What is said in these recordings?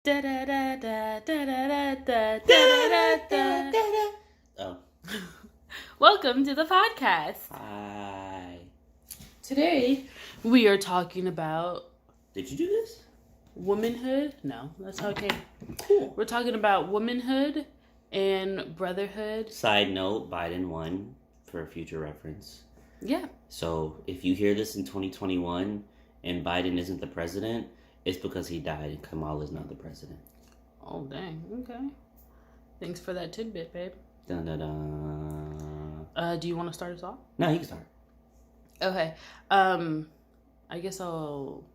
Da da da da da da da da da da. Oh. Welcome to the podcast. Hi. Today we are talking about Did you do this? womanhood. No, that's okay. Cool. We're talking about womanhood and brotherhood. Side note, Biden won for future reference. Yeah. So if you hear this in 2021 and Biden isn't the president, it's because he died and Kamala's not the president. Oh, dang. Okay. Thanks for that tidbit, babe. Dun dun dun. Do you want to start us off? No, you can start. Okay. I guess I'll...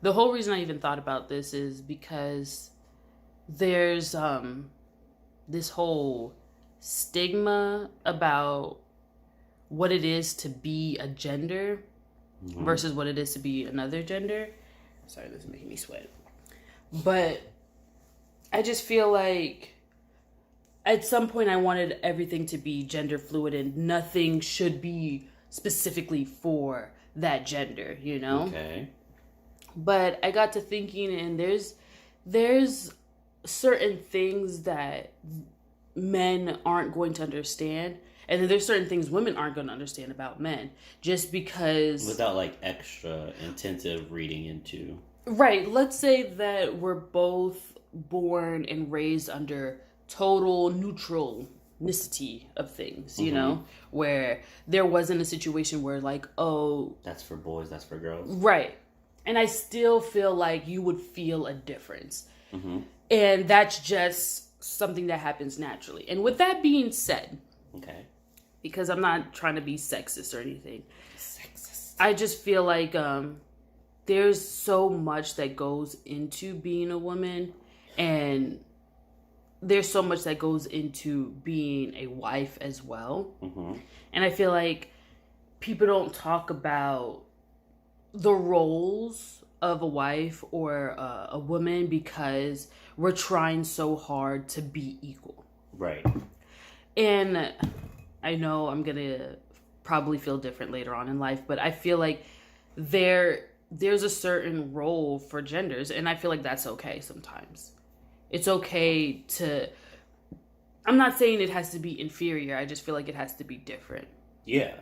The whole reason I even thought about this is because there's this whole stigma about what it is to be a gender versus what it is to be another gender. Sorry, this is making me sweat. But I just feel like at some point I wanted everything to be gender fluid and nothing should be specifically for that gender, you know? Okay. But I got to thinking, and there's certain things that men aren't going to understand, and then there's certain things women aren't going to understand about men, just because... Without, like, extra intensive reading into... Right, let's say that we're both born and raised under total neutrality of things, you know? Where there wasn't a situation where, like, oh... That's for boys, that's for girls. Right. And I still feel like you would feel a difference. And that's just something that happens naturally. And with that being said... Okay. Because I'm not trying to be sexist or anything. Sexist. I just feel like there's so much that goes into being a woman. And there's so much that goes into being a wife as well. And I feel like people don't talk about the roles of a wife or a woman because we're trying so hard to be equal. Right. And I know I'm going to probably feel different later on in life, but I feel like there's a certain role for genders, and I feel like that's okay sometimes. It's okay to... I'm not saying it has to be inferior. I just feel like it has to be different. Yeah.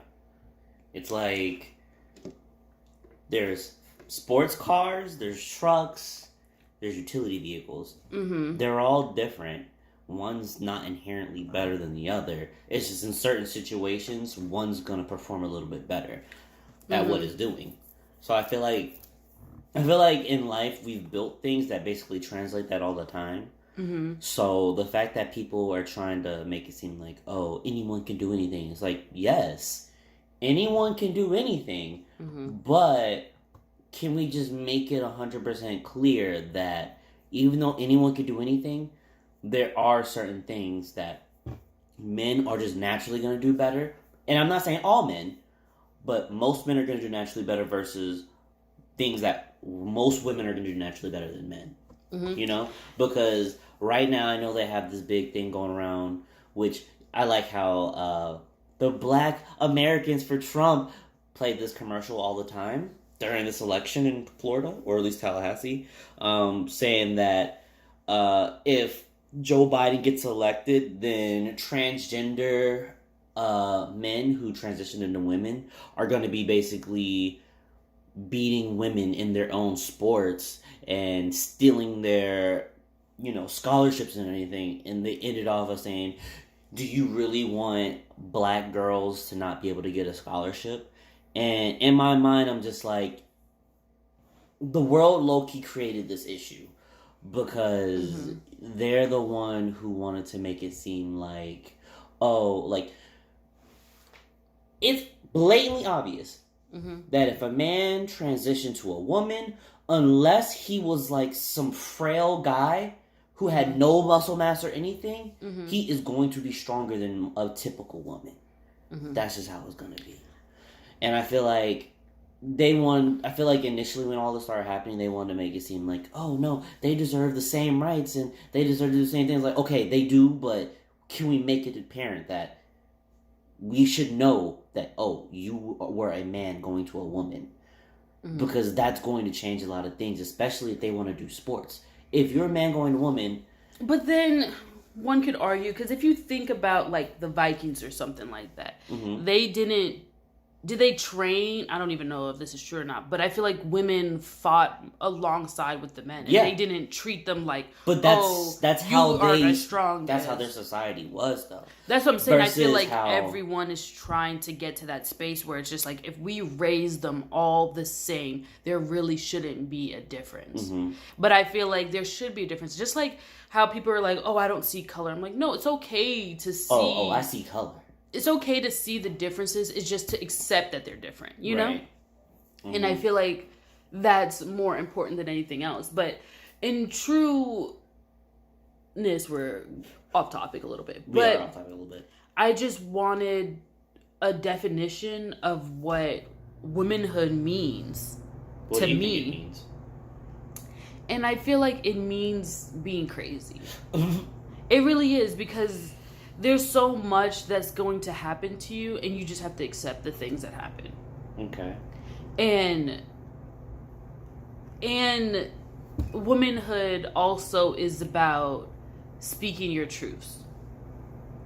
It's like... There's sports cars, there's trucks, there's utility vehicles. They're all different. One's not inherently better than the other. It's just in certain situations, one's going to perform a little bit better at what it's doing. So I feel like in life, we've built things that basically translate that all the time. So the fact that people are trying to make it seem like, oh, anyone can do anything. It's like, yes, anyone can do anything. But can we just make it 100% clear that even though anyone can do anything, there are certain things that men are just naturally going to do better. And I'm not saying all men, but most men are going to do naturally better versus things that most women are going to do naturally better than men. You know? Because right now I know they have this big thing going around, which I like how the Black Americans for Trump played this commercial all the time during this election in Florida, or at least Tallahassee, saying that if Joe Biden gets elected, then transgender men who transition into women are going to be basically beating women in their own sports and stealing their, scholarships and anything. And they ended off of saying, do you really want black girls to not be able to get a scholarship? And in my mind, I'm just like, the world low-key created this issue because they're the one who wanted to make it seem like, oh, like, it's blatantly obvious that if a man transitioned to a woman, unless he was like some frail guy who had no muscle mass or anything, he is going to be stronger than a typical woman. That's just how it's going to be. And I feel like initially when all this started happening, they wanted to make it seem like, oh no, they deserve the same rights and they deserve to do the same things. Like, okay, they do, but can we make it apparent that we should know that, oh, you were a man going to a woman? Because that's going to change a lot of things, especially if they want to do sports. If you're a man going to woman... But then one could argue, because if you think about, like, the Vikings or something like that, they didn't... Did they train? I don't even know if this is true or not, but I feel like women fought alongside with the men, and they didn't treat them like, but that's how they strong. That's how their society was, though. That's what I'm saying. Versus I feel like everyone is trying to get to that space where it's just like, if we raise them all the same, there really shouldn't be a difference. But I feel like there should be a difference. Just like how people are like, oh, I don't see color. I'm like, no, it's okay to see. Oh, I see color. It's okay to see the differences. It's just to accept that they're different, you know? And I feel like that's more important than anything else. But in trueness, we're off topic a little bit. But off topic a little bit. I just wanted a definition of what womanhood means to me. Think it means? And I feel like it means being crazy. It really is, because there's so much that's going to happen to you, and you just have to accept the things that happen. Okay. And womanhood also is about speaking your truths.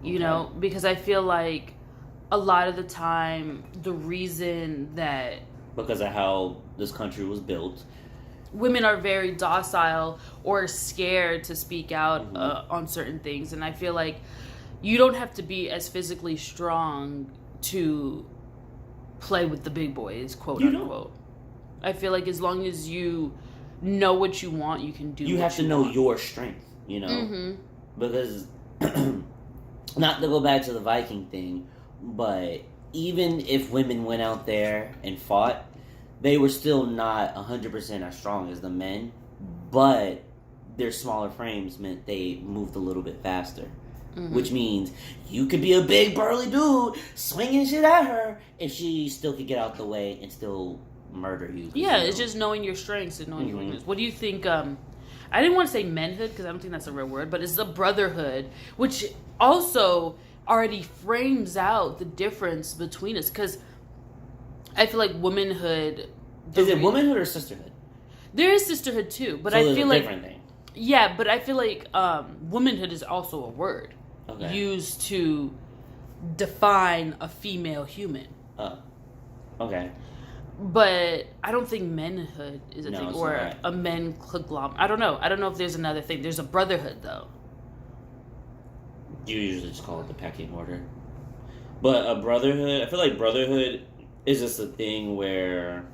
You know, because I feel like a lot of the time, the reason that... Because of how this country was built. Women are very docile or scared to speak out on certain things. And I feel like you don't have to be as physically strong to play with the big boys, quote unquote. I feel like as long as you know what you want, you can do what you want. You have to know your strength, you know? Because, not to go back to the Viking thing, but even if women went out there and fought, they were still not 100% as strong as the men, but their smaller frames meant they moved a little bit faster. Which means you could be a big burly dude swinging shit at her, and she still could get out the way and still murder you. Yeah, it's just knowing your strengths and knowing your weaknesses. What do you think? I didn't want to say menhood, because I don't think that's a real word, but it's the brotherhood, which also already frames out the difference between us. Because I feel like womanhood... Is it womanhood or sisterhood? There is sisterhood too, but so I feel like... different thing. Yeah, but I feel like womanhood is also a word used to define a female human. Okay. But I don't think menhood is a thing, or not. a men conglomerate. I don't know. I don't know if there's another thing. There's a brotherhood, though. You usually just call it the pecking order. But a brotherhood, I feel like brotherhood is just a thing where,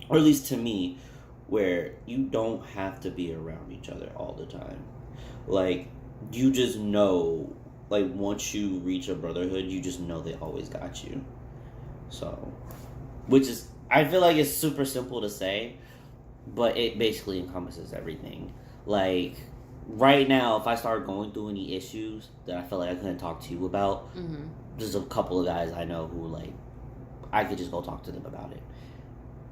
or at least to me, where you don't have to be around each other all the time. Like, you just know, like, once you reach a brotherhood, you just know they always got you. So, which is, I feel like it's super simple to say, but it basically encompasses everything. Like, right now, if I start going through any issues that I feel like I couldn't talk to you about, there's a couple of guys I know who, like, I could just go talk to them about it.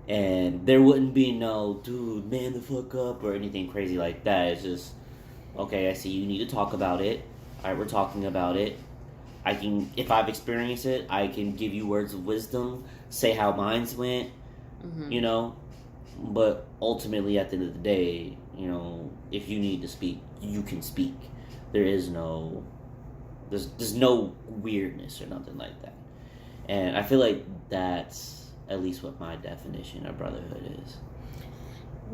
And there wouldn't be no, dude, man the fuck up, or anything crazy like that. It's just, okay, I see you need to talk about it. Alright, we're talking about it. I can, if I've experienced it, I can give you words of wisdom, say how mine's went, you know. But ultimately, at the end of the day, you know, if you need to speak, you can speak. There is no, there's no weirdness or nothing like that. And I feel like that's at least what my definition of brotherhood is.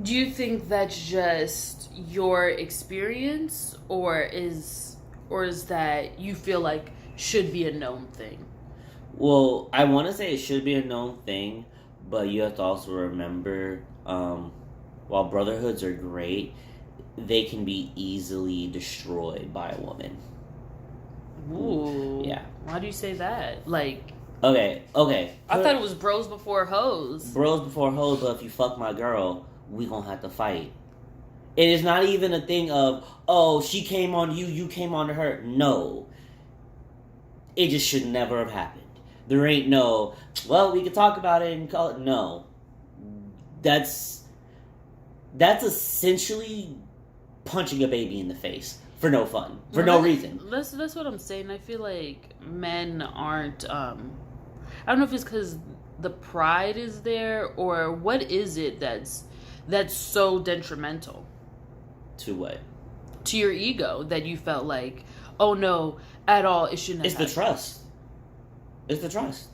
Do you think that's just your experience, or is that you feel like should be a known thing? Well, I want to say it should be a known thing, but you have to also remember, while brotherhoods are great, they can be easily destroyed by a woman. Ooh. Yeah. Why do you say that? Like... Okay. I thought it was bros before hoes. Bros before hoes, but if you fuck my girl, we gonna have to fight. It is not even a thing of, oh, she came on you, you came on to her. No. It just should never have happened. There ain't no, well, we could talk about it and call it. No. That's essentially punching a baby in the face. For no fun. For no reason. That's what I'm saying. I feel like men aren't... I don't know if it's because the pride is there, or what is it that's so detrimental? To what? To your ego, that you felt like, oh no, at all, it shouldn't have It's the happened. trust. It's the trust.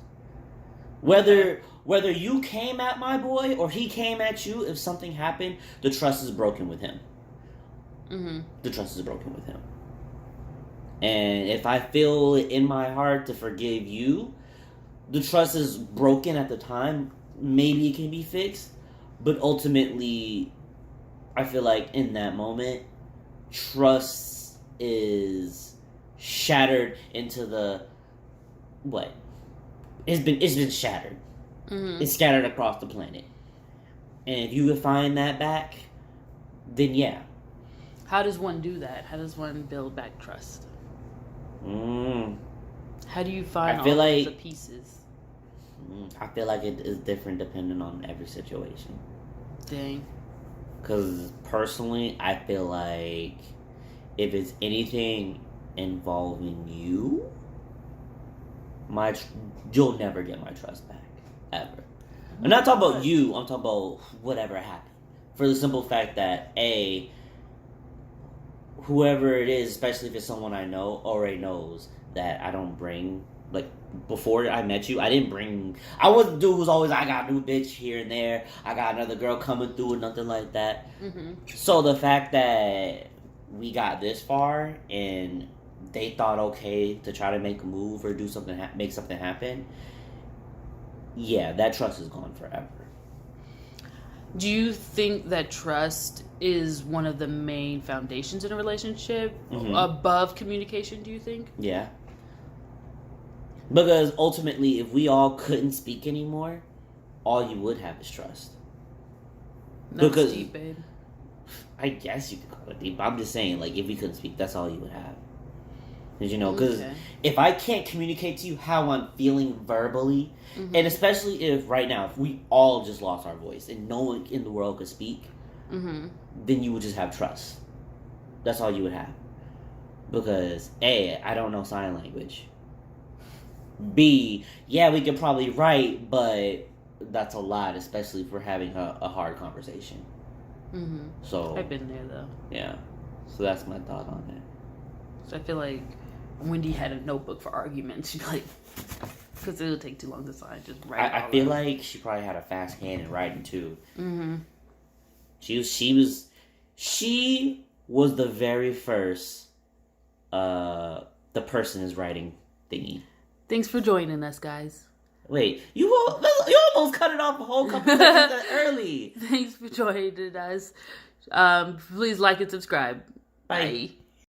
Whether you came at my boy or he came at you, if something happened, the trust is broken with him. Mm-hmm. The trust is broken with him. And if I feel in my heart to forgive you, the trust is broken at the time. Maybe it can be fixed, but ultimately, I feel like in that moment, trust is shattered into the what? It's been shattered. Mm-hmm. It's scattered across the planet. And if you can find that back, then yeah. How does one do that? How does one build back trust? How do you find all of the pieces? I feel like it is different depending on every situation. Dang. Because personally, I feel like if it's anything involving you, you'll never get my trust back. Ever. I'm not talking about you, I'm talking about whatever happened. For the simple fact that, A, whoever it is, especially if it's someone I know, already knows that I don't bring, like, before I met you, I wasn't the dude who's always, I got a new bitch here and there, I got another girl coming through, or nothing like that. Mm-hmm. So the fact that we got this far, and they thought okay to try to make a move or do something, make something happen, yeah, that trust is gone forever. Do you think that trust is one of the main foundations in a relationship? Mm-hmm. Above communication, do you think? Yeah. Because ultimately, if we all couldn't speak anymore, all you would have is trust. That's deep, babe. I guess you could call it deep. I'm just saying, like, if we couldn't speak, that's all you would have. Because if I can't communicate to you how I'm feeling verbally, and especially if right now, if we all just lost our voice and no one in the world could speak, then you would just have trust. That's all you would have. Because A, I don't know sign language. B, yeah, we could probably write, but that's a lot, especially if we're having a hard conversation. So I've been there, though. Yeah. So that's my thought on it. So I feel like Wendy had a notebook for arguments. Like, because it would take too long to sign. Just write. I feel like she probably had a fast hand in writing too. She was the very first. The person is writing thingy. Thanks for joining us, guys. Wait, you almost cut it off a whole couple seconds early. Thanks for joining us. Please like and subscribe. Bye.